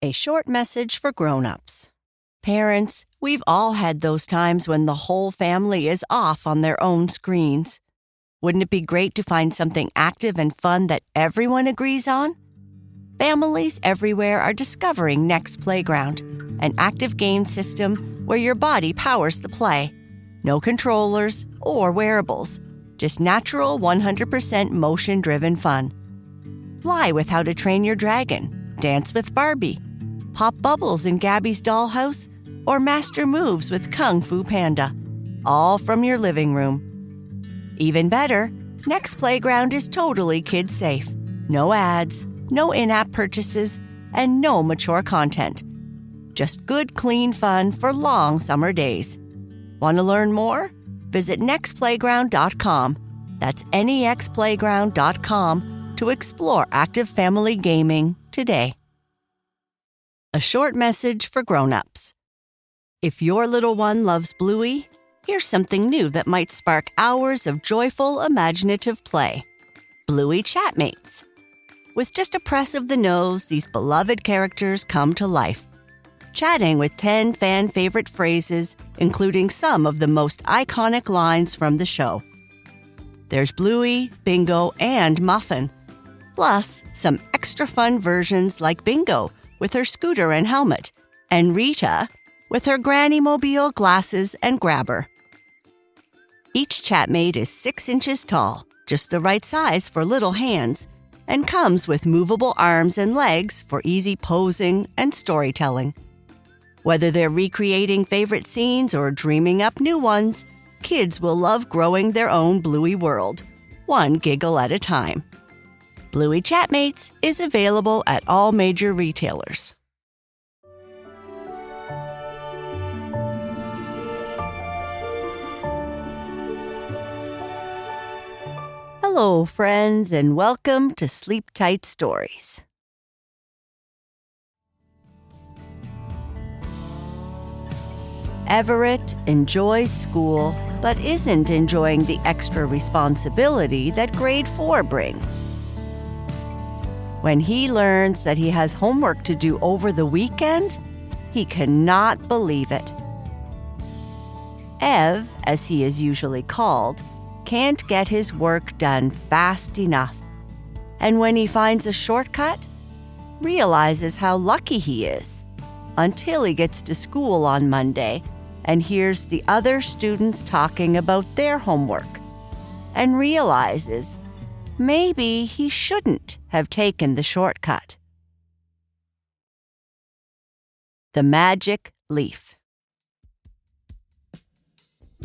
A short message for grown-ups. Parents, we've all had those times when the whole family is off on their own screens. Wouldn't it be great to find something active and fun that everyone agrees on? Families everywhere are discovering Next Playground, an active game system where your body powers the play. No controllers or wearables, just natural 100% motion-driven fun. Fly with How to Train Your Dragon, dance with Barbie, pop bubbles in Gabby's dollhouse, or master moves with Kung Fu Panda, all from your living room. Even better, Next Playground is totally kid-safe. No ads, no in-app purchases, and no mature content. Just good, clean fun for long summer days. Want to learn more? Visit nextplayground.com. That's nextplayground.com to explore active family gaming today. A short message for grown-ups. If your little one loves Bluey, here's something new that might spark hours of joyful, imaginative play. Bluey Chatmates. With just a press of the nose, these beloved characters come to life, chatting with 10 fan-favorite phrases, including some of the most iconic lines from the show. There's Bluey, Bingo, and Muffin, plus some extra fun versions like Bingo with her scooter and helmet, and Rita with her granny-mobile glasses and grabber. Each chatmate is 6 inches tall, just the right size for little hands, and comes with movable arms and legs for easy posing and storytelling. Whether they're recreating favorite scenes or dreaming up new ones, kids will love growing their own Bluey world, one giggle at a time. Bluey Chatmates is available at all major retailers. Hello, friends, and welcome to Sleep Tight Stories. Everett enjoys school, but isn't enjoying the extra responsibility that grade 4 brings. When he learns that he has homework to do over the weekend, he cannot believe it. Ev, as he is usually called, can't get his work done fast enough. And when he finds a shortcut, realizes how lucky he is, until he gets to school on Monday and hears the other students talking about their homework, and realizes maybe he shouldn't have taken the shortcut. The Magic Leaf.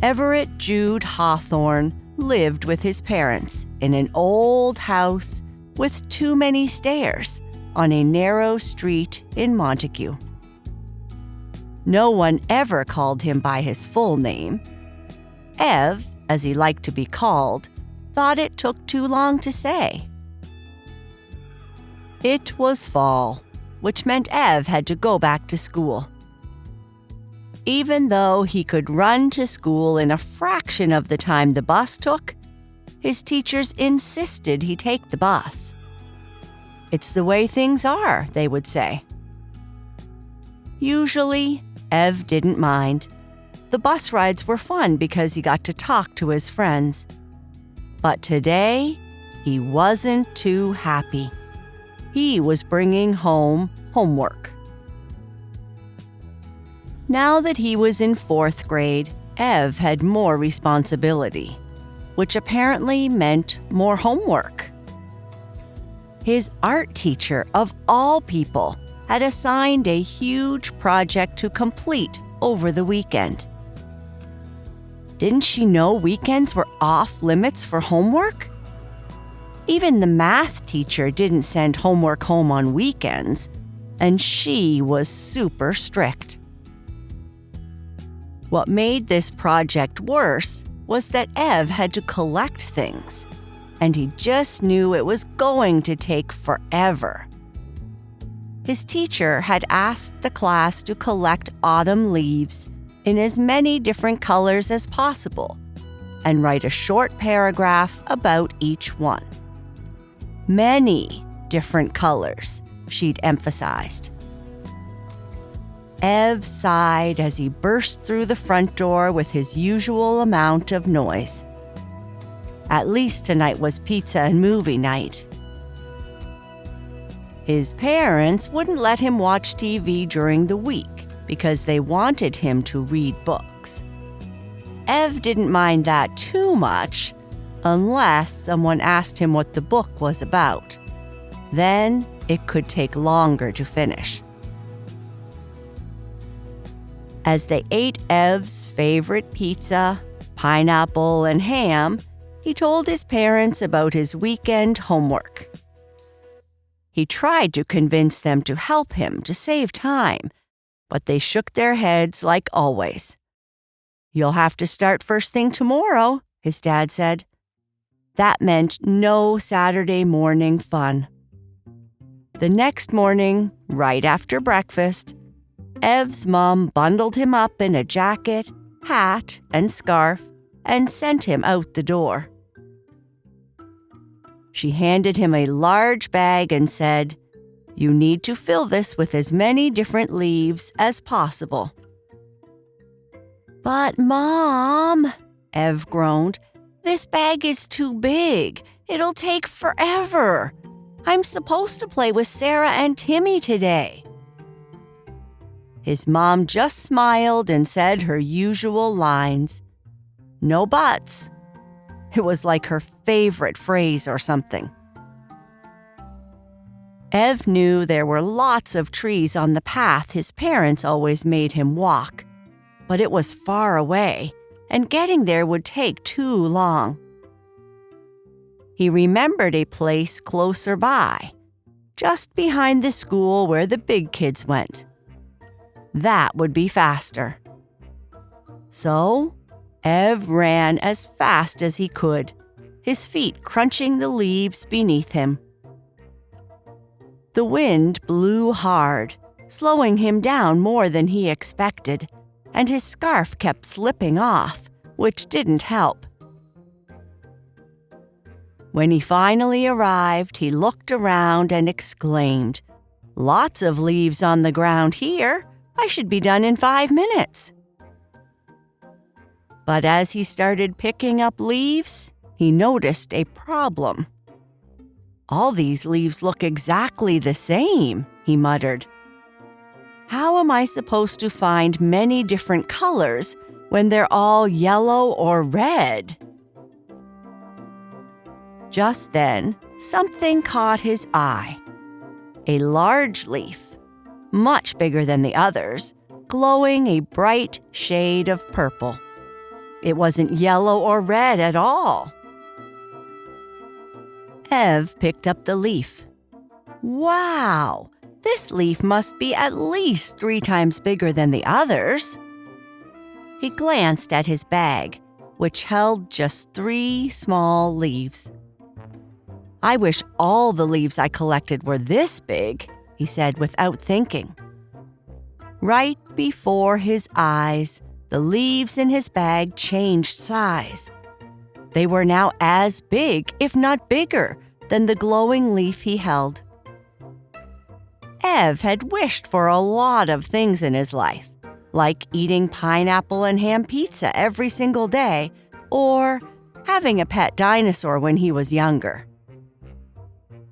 Everett Jude Hawthorne lived with his parents in an old house with too many stairs on a narrow street in Montague. No one ever called him by his full name. Ev, as he liked to be called, thought it took too long to say. It was fall, which meant Ev had to go back to school. Even though he could run to school in a fraction of the time the bus took, his teachers insisted he take the bus. It's the way things are, they would say. Usually, Ev didn't mind. The bus rides were fun because he got to talk to his friends. But today, he wasn't too happy. He was bringing home homework. Now that he was in 4th grade, Ev had more responsibility, which apparently meant more homework. His art teacher, of all people, had assigned a huge project to complete over the weekend. Didn't she know weekends were off limits for homework? Even the math teacher didn't send homework home on weekends, and she was super strict. What made this project worse was that Ev had to collect things, and he just knew it was going to take forever. His teacher had asked the class to collect autumn leaves in as many different colors as possible and write a short paragraph about each one. Many different colors, she'd emphasized. Ev sighed as he burst through the front door with his usual amount of noise. At least tonight was pizza and movie night. His parents wouldn't let him watch TV during the week because they wanted him to read books. Ev didn't mind that too much, unless someone asked him what the book was about. Then it could take longer to finish. As they ate Ev's favorite pizza, pineapple, and ham, he told his parents about his weekend homework. He tried to convince them to help him to save time, but they shook their heads like always. "You'll have to start first thing tomorrow," his dad said. That meant no Saturday morning fun. The next morning, right after breakfast, Ev's mom bundled him up in a jacket, hat, and scarf and sent him out the door. She handed him a large bag and said, "You need to fill this with as many different leaves as possible." "But, Mom," Ev groaned, "this bag is too big. It'll take forever. I'm supposed to play with Sarah and Timmy today." His mom just smiled and said her usual lines. No buts. It was like her favorite phrase or something. Ev knew there were lots of trees on the path his parents always made him walk, but it was far away, and getting there would take too long. He remembered a place closer by, just behind the school where the big kids went. That would be faster. So, Ev ran as fast as he could, his feet crunching the leaves beneath him. The wind blew hard, slowing him down more than he expected, and his scarf kept slipping off, which didn't help. When he finally arrived, he looked around and exclaimed, "Lots of leaves on the ground here. I should be done in 5 minutes." But as he started picking up leaves, he noticed a problem. "All these leaves look exactly the same," he muttered. "How am I supposed to find many different colors when they're all yellow or red?" Just then, something caught his eye. A large leaf, much bigger than the others, glowing a bright shade of purple. It wasn't yellow or red at all. Ev picked up the leaf. "Wow, this leaf must be at least 3 times bigger than the others." He glanced at his bag, which held just 3 small leaves. "I wish all the leaves I collected were this big," he said without thinking. Right before his eyes, the leaves in his bag changed size. They were now as big, if not bigger, than the glowing leaf he held. Ev had wished for a lot of things in his life, like eating pineapple and ham pizza every single day, or having a pet dinosaur when he was younger.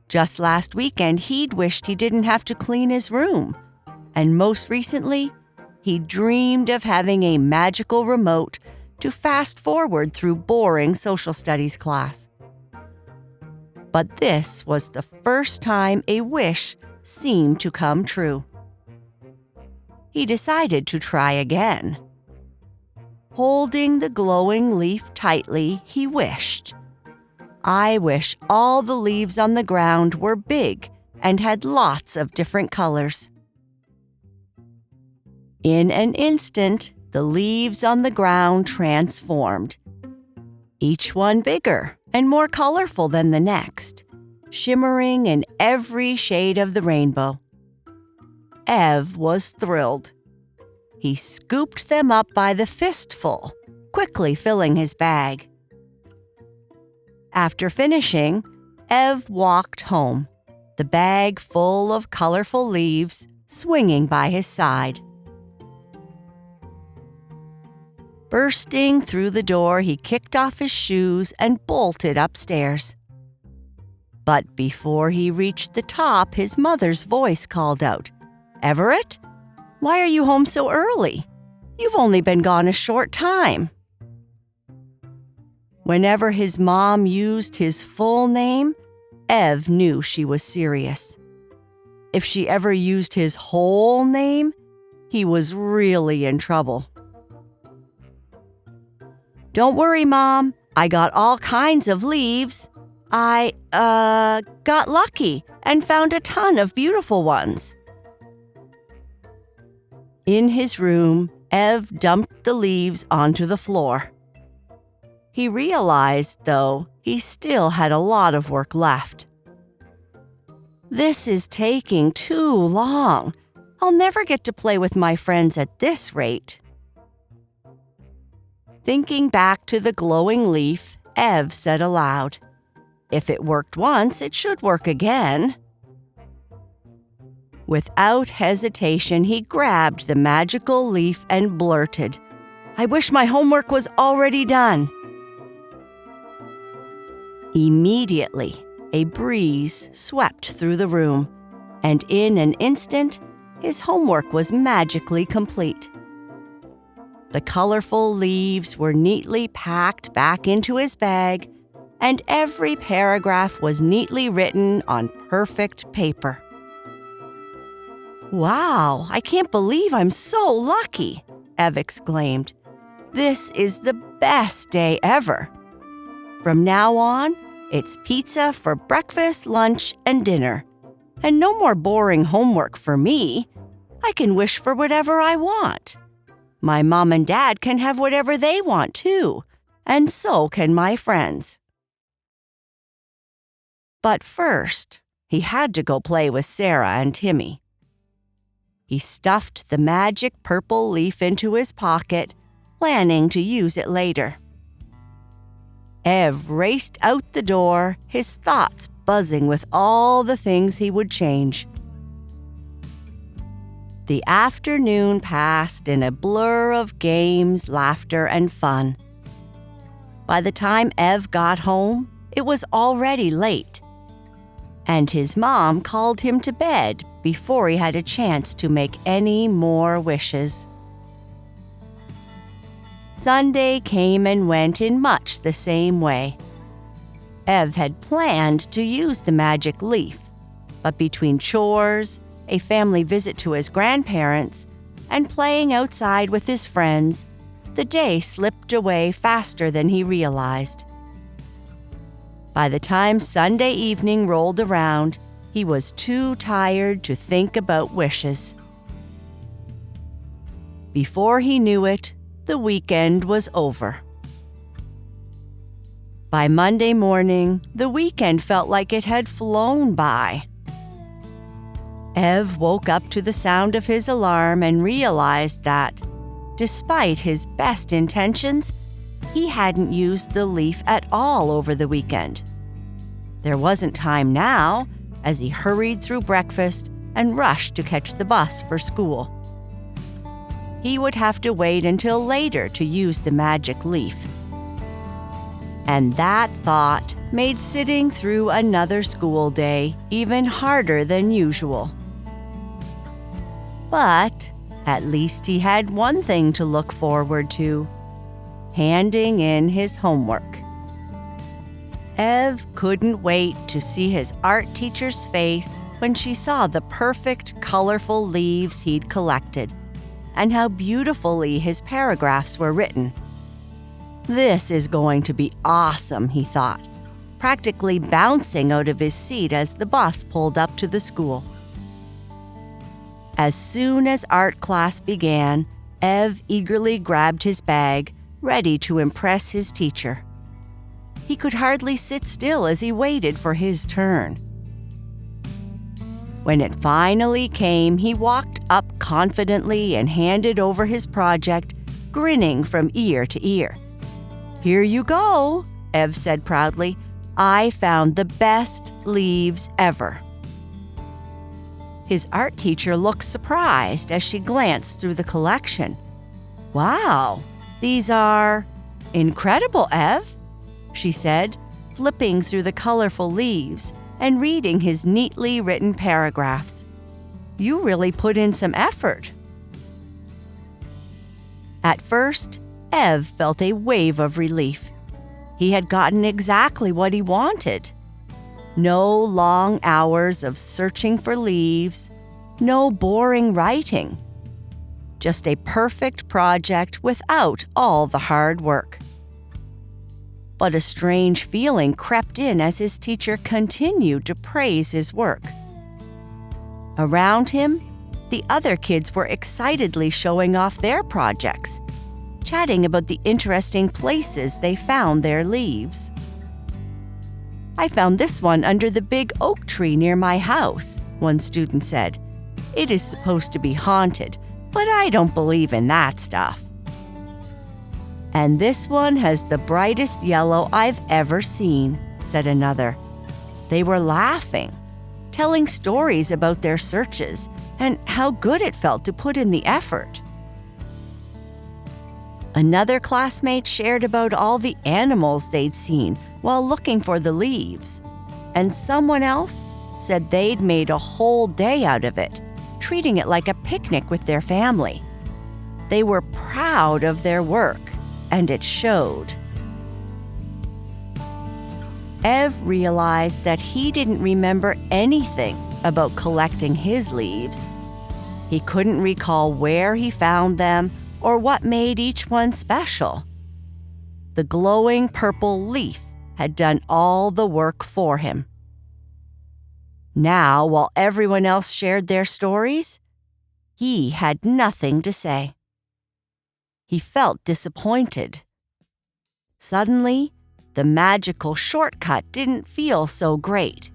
Just last weekend, he'd wished he didn't have to clean his room, and most recently, he dreamed of having a magical remote to fast forward through boring social studies class. But this was the first time a wish seemed to come true. He decided to try again. Holding the glowing leaf tightly, he wished, "I wish all the leaves on the ground were big and had lots of different colors." In an instant, the leaves on the ground transformed, each one bigger and more colorful than the next, shimmering in every shade of the rainbow. Ev was thrilled. He scooped them up by the fistful, quickly filling his bag. After finishing, Ev walked home, the bag full of colorful leaves swinging by his side. Bursting through the door, he kicked off his shoes and bolted upstairs. But before he reached the top, his mother's voice called out, "Everett, why are you home so early? You've only been gone a short time." Whenever his mom used his full name, Ev knew she was serious. If she ever used his whole name, he was really in trouble. "Don't worry, Mom. I got all kinds of leaves. I got lucky and found a ton of beautiful ones." In his room, Ev dumped the leaves onto the floor. He realized, though, he still had a lot of work left. "This is taking too long. I'll never get to play with my friends at this rate." Thinking back to the glowing leaf, Ev said aloud, "If it worked once, it should work again." Without hesitation, he grabbed the magical leaf and blurted, "I wish my homework was already done." Immediately, a breeze swept through the room, and in an instant, his homework was magically complete. The colorful leaves were neatly packed back into his bag, and every paragraph was neatly written on perfect paper. "Wow, I can't believe I'm so lucky," Ev exclaimed. "This is the best day ever. From now on, it's pizza for breakfast, lunch, and dinner. And no more boring homework for me. I can wish for whatever I want. My mom and dad can have whatever they want too, and so can my friends." But first, he had to go play with Sarah and Timmy. He stuffed the magic purple leaf into his pocket, planning to use it later. Ev raced out the door, his thoughts buzzing with all the things he would change. The afternoon passed in a blur of games, laughter, and fun. By the time Ev got home, it was already late, and his mom called him to bed before he had a chance to make any more wishes. Sunday came and went in much the same way. Ev had planned to use the magic leaf, but between chores, a family visit to his grandparents, and playing outside with his friends, the day slipped away faster than he realized. By the time Sunday evening rolled around, he was too tired to think about wishes. Before he knew it, the weekend was over. By Monday morning, the weekend felt like it had flown by. Ev woke up to the sound of his alarm and realized that, despite his best intentions, he hadn't used the leaf at all over the weekend. There wasn't time now, as he hurried through breakfast and rushed to catch the bus for school. He would have to wait until later to use the magic leaf. And that thought made sitting through another school day even harder than usual. But at least he had one thing to look forward to: handing in his homework. Ev couldn't wait to see his art teacher's face when she saw the perfect, colorful leaves he'd collected, and how beautifully his paragraphs were written. This is going to be awesome, he thought, practically bouncing out of his seat as the bus pulled up to the school. As soon as art class began, Ev eagerly grabbed his bag, ready to impress his teacher. He could hardly sit still as he waited for his turn. When it finally came, he walked up confidently and handed over his project, grinning from ear to ear. "Here you go," Ev said proudly. "I found the best leaves ever." His art teacher looked surprised as she glanced through the collection. "Wow, "These are incredible, Ev," she said, flipping through the colorful leaves and reading his neatly written paragraphs. "You really put in some effort." At first, Ev felt a wave of relief. He had gotten exactly what he wanted. No long hours of searching for leaves, no boring writing. Just a perfect project without all the hard work. But a strange feeling crept in as his teacher continued to praise his work. Around him, the other kids were excitedly showing off their projects, chatting about the interesting places they found their leaves. "I found this one under the big oak tree near my house," one student said. "It is supposed to be haunted, but I don't believe in that stuff." "And this one has the brightest yellow I've ever seen," said another. They were laughing, telling stories about their searches and how good it felt to put in the effort. Another classmate shared about all the animals they'd seen while looking for the leaves, and someone else said they'd made a whole day out of it, treating it like a picnic with their family. They were proud of their work, and it showed. Ev realized that he didn't remember anything about collecting his leaves. He couldn't recall where he found them or what made each one special. The glowing purple leaf had done all the work for him. Now, while everyone else shared their stories, he had nothing to say. He felt disappointed. Suddenly, the magical shortcut didn't feel so great.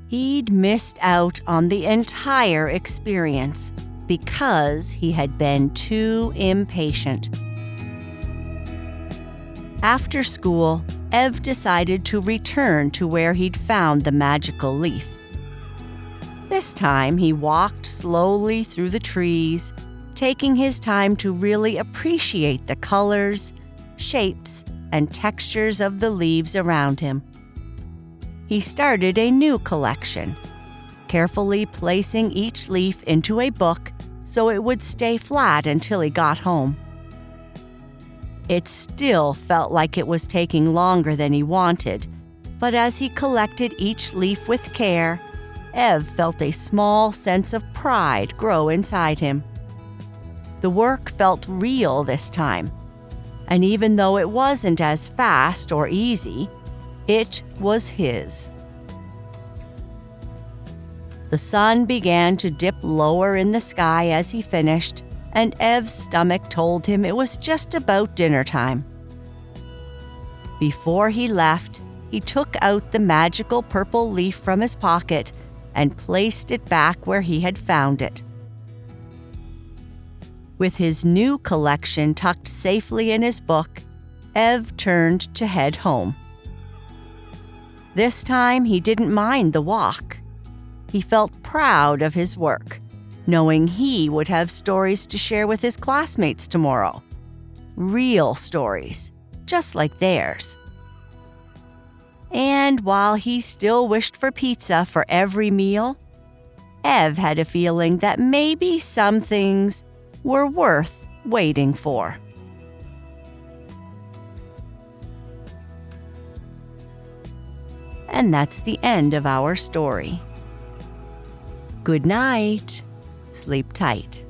He'd missed out on the entire experience because he had been too impatient. After school, Ev decided to return to where he'd found the magical leaf. This time, he walked slowly through the trees, taking his time to really appreciate the colors, shapes, and textures of the leaves around him. He started a new collection, carefully placing each leaf into a book so it would stay flat until he got home. It still felt like it was taking longer than he wanted, but as he collected each leaf with care, Ev felt a small sense of pride grow inside him. The work felt real this time, and even though it wasn't as fast or easy, it was his. The sun began to dip lower in the sky as he finished, and Ev's stomach told him it was just about dinner time. Before he left, he took out the magical purple leaf from his pocket and placed it back where he had found it. With his new collection tucked safely in his book, Ev turned to head home. This time, he didn't mind the walk. He felt proud of his work, knowing he would have stories to share with his classmates tomorrow. Real stories, just like theirs. And while he still wished for pizza for every meal, Ev had a feeling that maybe some things were worth waiting for. And that's the end of our story. Good night. Sleep tight.